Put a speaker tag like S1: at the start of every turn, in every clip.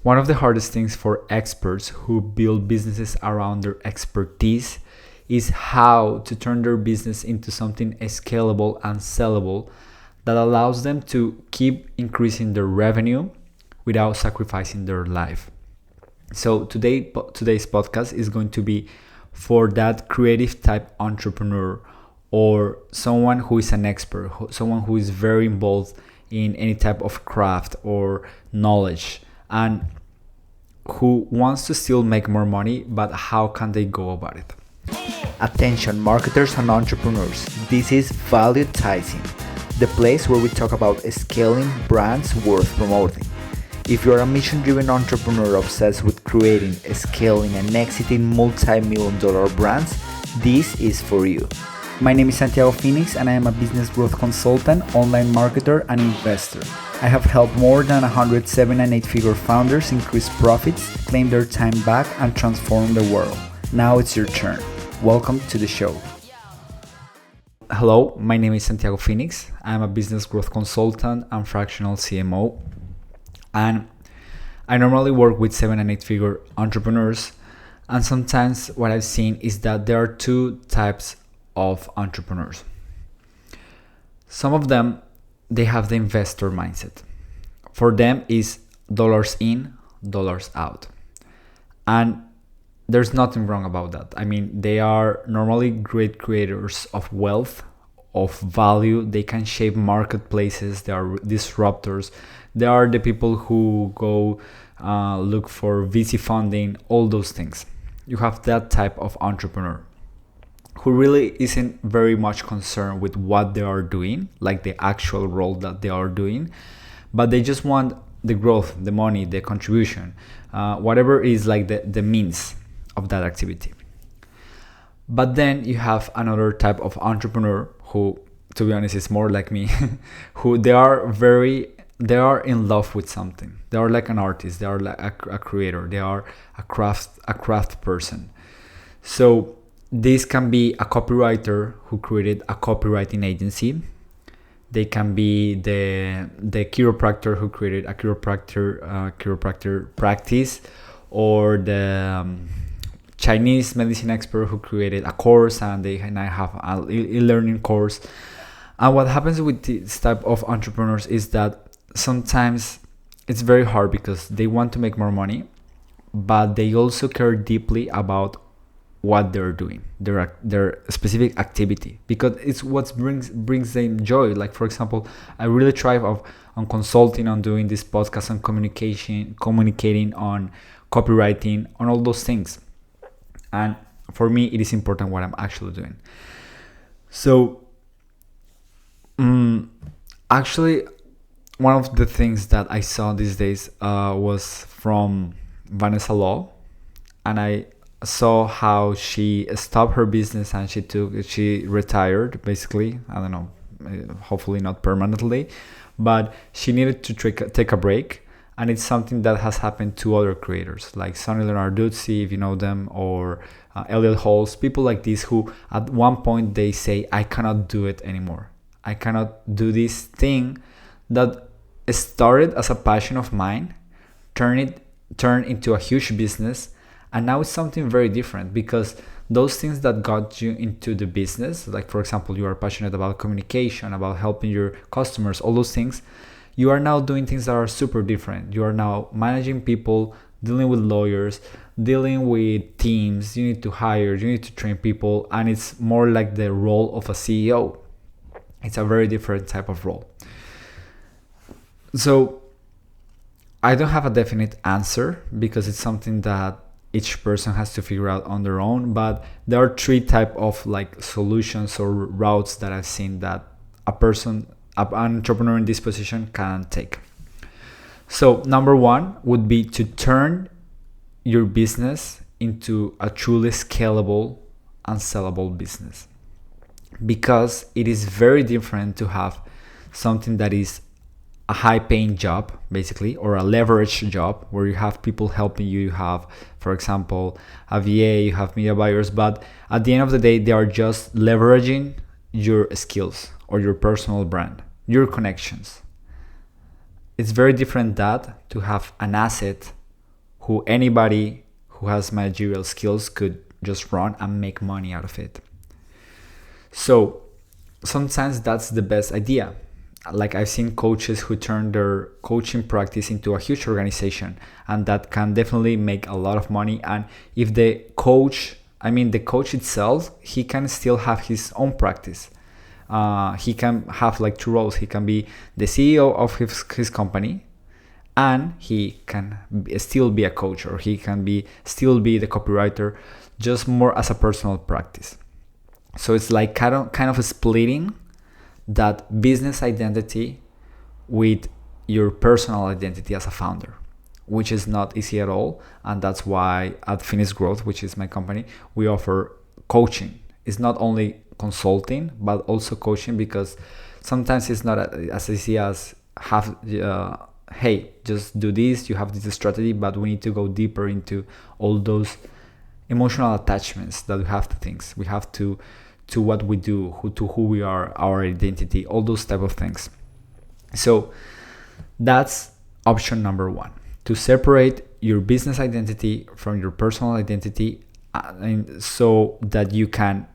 S1: One of the hardest things for experts who build businesses around their expertise is how to turn their business into something scalable and sellable that allows them to keep increasing their revenue without sacrificing their life. So today's podcast is going to be for that creative type entrepreneur or someone who is an expert, someone who is very involved in any type of craft or knowledge and who wants to still make more money, but how can they go about it?
S2: Attention marketers and entrepreneurs, this is Valuetising, the place where we talk about scaling brands worth promoting. If you're a mission-driven entrepreneur obsessed with creating, scaling, and exiting multi-million-dollar brands, this is for you. My name is Santiago Phoenix and I am a business growth consultant, online marketer, and investor. I have helped more than 100 7- and 8-figure founders increase profits, claim their time back, and transform the world. Now it's your turn. Welcome to the show.
S1: Hello, my name is Santiago Phoenix. I'm a business growth consultant and fractional CMO. And I normally work with 7- and 8-figure entrepreneurs. And sometimes what I've seen is that there are two types of entrepreneurs. Some of them, they have the investor mindset. For them is dollars in, dollars out. And there's nothing wrong about that. I mean, they are normally great creators of wealth, of value. They can shape marketplaces. They are disruptors. They are the people who go look for VC funding, all those things. You have that type of entrepreneur who really isn't very much concerned with what they are doing, like the actual role that they are doing, but they just want the growth, the money, the contribution, whatever is like the means of that activity. But then you have another type of entrepreneur who, to be honest, is more like me, who they are in love with something. They are like an artist. They are like a creator. They are a craft person. So this can be a copywriter who created a copywriting agency. They can be the chiropractor who created a chiropractor practice, or the Chinese medicine expert who created a course and I have an e-learning course. And what happens with this type of entrepreneurs is that sometimes it's very hard because they want to make more money, but they also care deeply about what they're doing, their specific activity, because it's what brings them joy. Like, for example, I really thrive on consulting, on doing this podcast, on communicating, on copywriting, on all those things. And for me, it is important what I'm actually doing. So actually, one of the things that I saw these days was from Vanessa Law, and I saw how she stopped her business and she retired, basically. I don't know, hopefully not permanently, but she needed to take a break. And it's something that has happened to other creators like Sonny Leonarduzzi, if you know them, or Elliot Halls, people like this who at one point they say, I cannot do it anymore. I cannot do this thing that started as a passion of mine, turned into a huge business, and now it's something very different, because those things that got you into the business, like for example, you are passionate about communication, about helping your customers, all those things, you are now doing things that are super different. You are now managing people, dealing with lawyers, dealing with teams. You need to hire, you need to train people, and it's more like the role of a CEO. It's a very different type of role. So I don't have a definite answer because it's something that each person has to figure out on their own, but there are three type of like solutions or routes that I've seen that an entrepreneur in this position can take. So number one would be to turn your business into a truly scalable and sellable business, because it is very different to have something that is a high paying job, basically, or a leveraged job where you have people helping you. You have, for example, a VA, you have media buyers, but at the end of the day, they are just leveraging your skills or your personal brand, your connections. It's very different that to have an asset who anybody who has managerial skills could just run and make money out of it. So sometimes that's the best idea. Like I've seen coaches who turn their coaching practice into a huge organization, and that can definitely make a lot of money. And if the coach itself, he can still have his own practice. He can have like two roles. He can be the CEO of his company, and he can still be a coach, or he can still be the copywriter, just more as a personal practice. So it's like kind of splitting that business identity with your personal identity as a founder, which is not easy at all. And that's why at Phoenix Growth, which is my company, we offer coaching. It's not only consulting, but also coaching, because sometimes it's not as easy as hey, just do this, you have this strategy, but we need to go deeper into all those emotional attachments that we have to things. We have to what we do, who we are, our identity, all those type of things. So that's option number one, to separate your business identity from your personal identity, and so that you can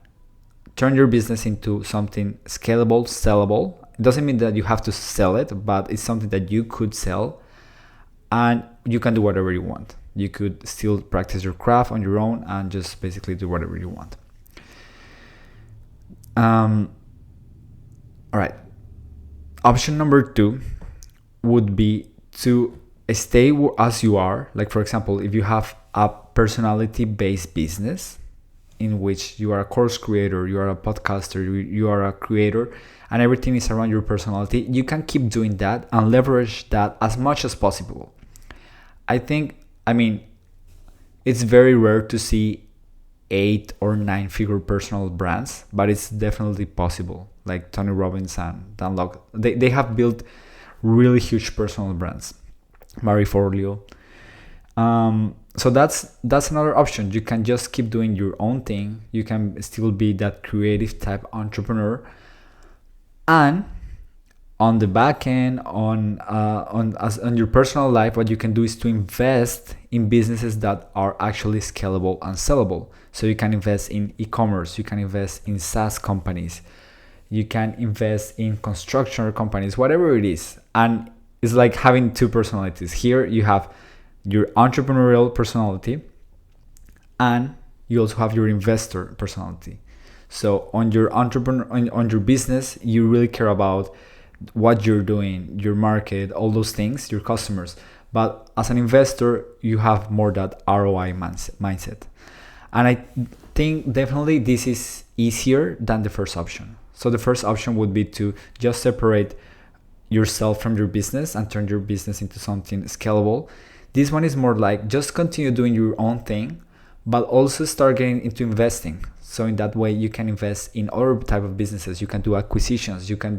S1: turn your business into something scalable, sellable. It doesn't mean that you have to sell it, but it's something that you could sell, and you can do whatever you want. You could still practice your craft on your own and just basically do whatever you want. All right. Option number two would be to stay as you are. Like, for example, if you have a personality-based business in which you are a course creator, you are a podcaster, you are a creator, and everything is around your personality, you can keep doing that and leverage that as much as possible. It's very rare to see 8 or 9 figure personal brands, but it's definitely possible. Like Tony Robbins and Dan Lok, they have built really huge personal brands. Marie Forleo. So that's another option. You can just keep doing your own thing. You can still be that creative type entrepreneur, and on the back end, on your personal life, what you can do is to invest in businesses that are actually scalable and sellable. So you can invest in e-commerce, you can invest in SaaS companies, you can invest in construction companies, whatever it is. And it's like having two personalities. Here you have your entrepreneurial personality, and you also have your investor personality. So on your on your business, you really care about what you're doing, your market, all those things, your customers. But as an investor, you have more that ROI mindset. And I think definitely this is easier than the first option. So the first option would be to just separate yourself from your business and turn your business into something scalable. This one is more like just continue doing your own thing, but also start getting into investing. So in that way, you can invest in other type of businesses. You can do acquisitions. You can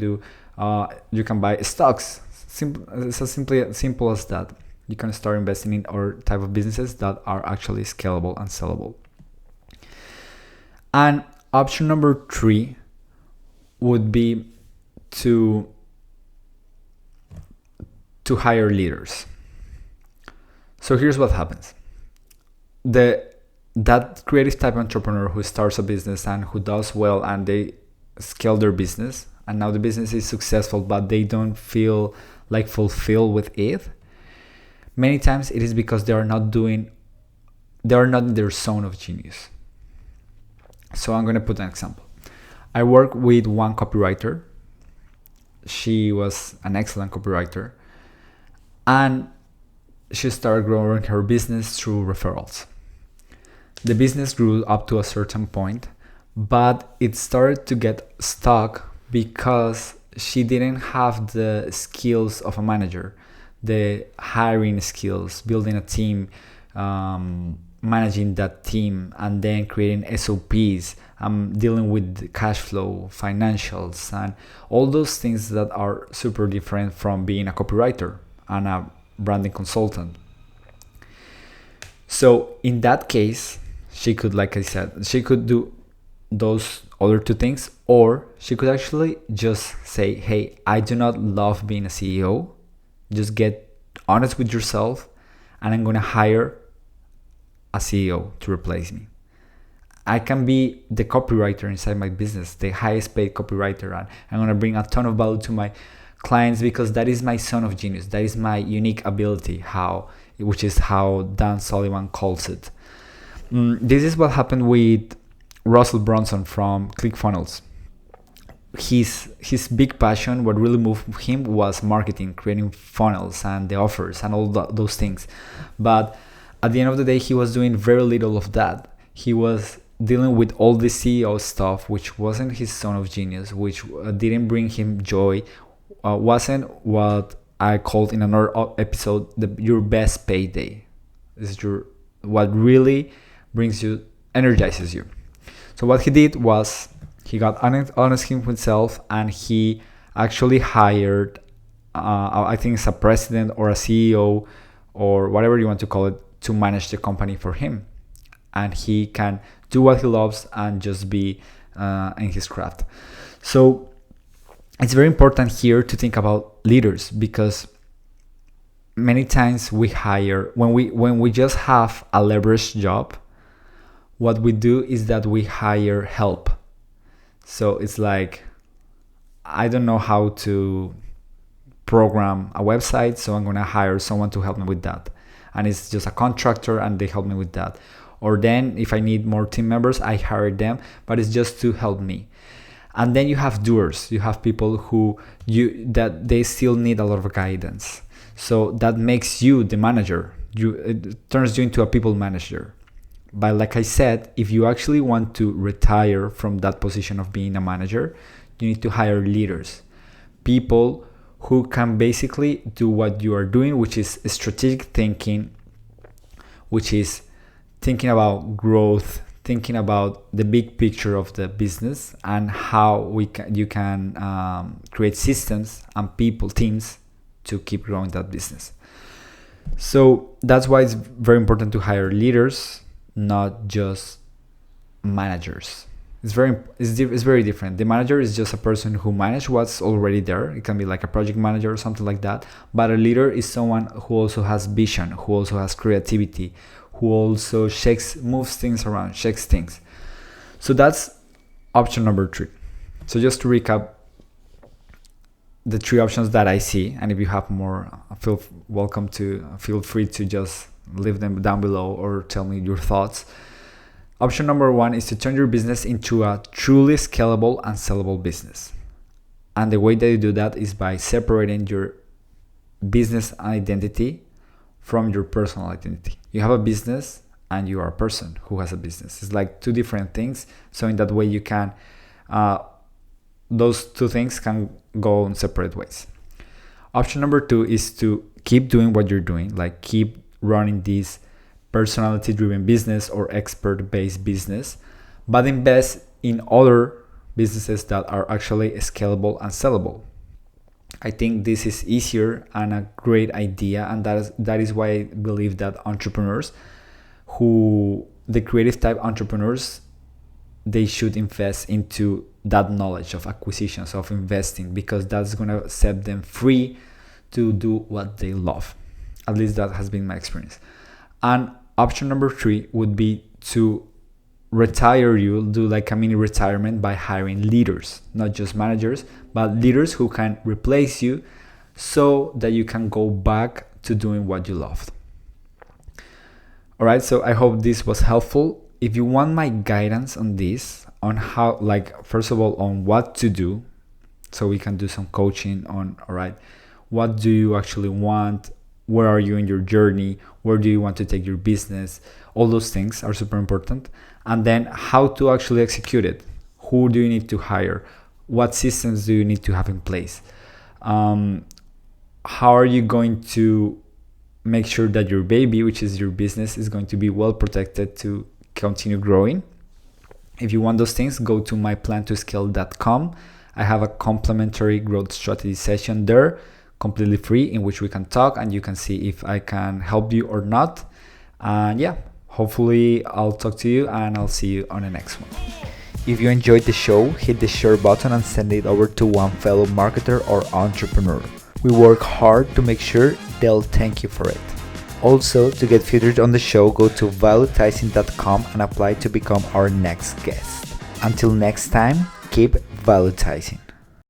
S1: buy stocks. It's as simple as that. You can start investing in other type of businesses that are actually scalable and sellable. And option number 3 would be to hire leaders. So here's what happens. That creative type entrepreneur who starts a business and who does well, and they scale their business, and now the business is successful, but they don't feel like fulfilled with it. Many times it is because they are not in their zone of genius. So I'm going to put an example. I work with one copywriter. She was an excellent copywriter, and she started growing her business through referrals. The business grew up to a certain point, but it started to get stuck because she didn't have the skills of a manager, the hiring skills, building a team, managing that team, and then creating SOPs, dealing with cash flow, financials, and all those things that are super different from being a copywriter and a branding consultant. So in that case, she could, like I said, she could do those other two things, or she could actually just say, hey, I do not love being a CEO. Just get honest with yourself and I'm gonna hire a CEO to replace me. I can be the copywriter inside my business, the highest paid copywriter, and I'm gonna bring a ton of value to my clients because that is my zone of genius. That is my unique ability, which is how Dan Sullivan calls it. This is what happened with Russell Brunson from ClickFunnels. His big passion, what really moved him, was marketing, creating funnels and the offers and all those things. But at the end of the day, he was doing very little of that. He was dealing with all the CEO stuff, which wasn't his zone of genius, which didn't bring him joy, wasn't what I called in another episode your best payday. Is what really energizes you. So what he did was he got honest with himself, and he actually hired, I think it's a president or a CEO or whatever you want to call it, to manage the company for him. And he can do what he loves and just be in his craft. So it's very important here to think about leaders, because many times we hire, when we just have a leveraged job, what we do is that we hire help. So it's like, I don't know how to program a website, so I'm going to hire someone to help me with that. And it's just a contractor and they help me with that. Or then if I need more team members, I hire them, but it's just to help me. And then you have doers. You have people that they still need a lot of guidance. So that makes you the manager. It turns you into a people manager. But like I said, if you actually want to retire from that position of being a manager, you need to hire leaders. People who can basically do what you are doing, which is strategic thinking, which is thinking about growth, thinking about the big picture of the business and how you can create systems and teams to keep growing that business. So that's why it's very important to hire leaders, not just managers. It's very different. The manager is just a person who manages what's already there. It can be like a project manager or something like that. But a leader is someone who also has vision, who also has creativity, who also moves things around, shakes things. So that's option number 3. So just to recap the 3 options that I see, and if you have more, feel free to just leave them down below or tell me your thoughts. Option number 1 is to turn your business into a truly scalable and sellable business. And the way that you do that is by separating your business identity from your personal identity. You have a business and you are a person who has a business. It's like 2 different things. So in that way you can, those 2 things can go in separate ways. Option number 2 is to keep doing what you're doing, like keep running this personality-driven business or expert-based business, but invest in other businesses that are actually scalable and sellable. I think this is easier and a great idea, and that is why I believe that entrepreneurs, the creative type entrepreneurs, they should invest into that knowledge of acquisitions, of investing, because that's going to set them free to do what they love. At least that has been my experience. And option number 3 would be to do like a mini retirement by hiring leaders, not just managers, but leaders who can replace you so that you can go back to doing what you loved. All right, so I hope this was helpful. If you want my guidance on this, on how, like, first of all, on what to do, so we can do some coaching on, all right, what do you actually want? Where are you in your journey? Where do you want to take your business? All those things are super important. And then how to actually execute it. Who do you need to hire? What systems do you need to have in place? How are you going to make sure that your baby, which is your business, is going to be well protected to continue growing? If you want those things, go to myplantoscale.com. I have a complimentary growth strategy session there, completely free, in which we can talk and you can see if I can help you or not. And yeah, hopefully I'll talk to you and I'll see you on the next one.
S2: If you enjoyed the show, hit the share button and send it over to one fellow marketer or entrepreneur. We work hard to make sure they'll thank you for it. Also, to get featured on the show, go to valuetising.com and apply to become our next guest. Until next time, keep valuetizing.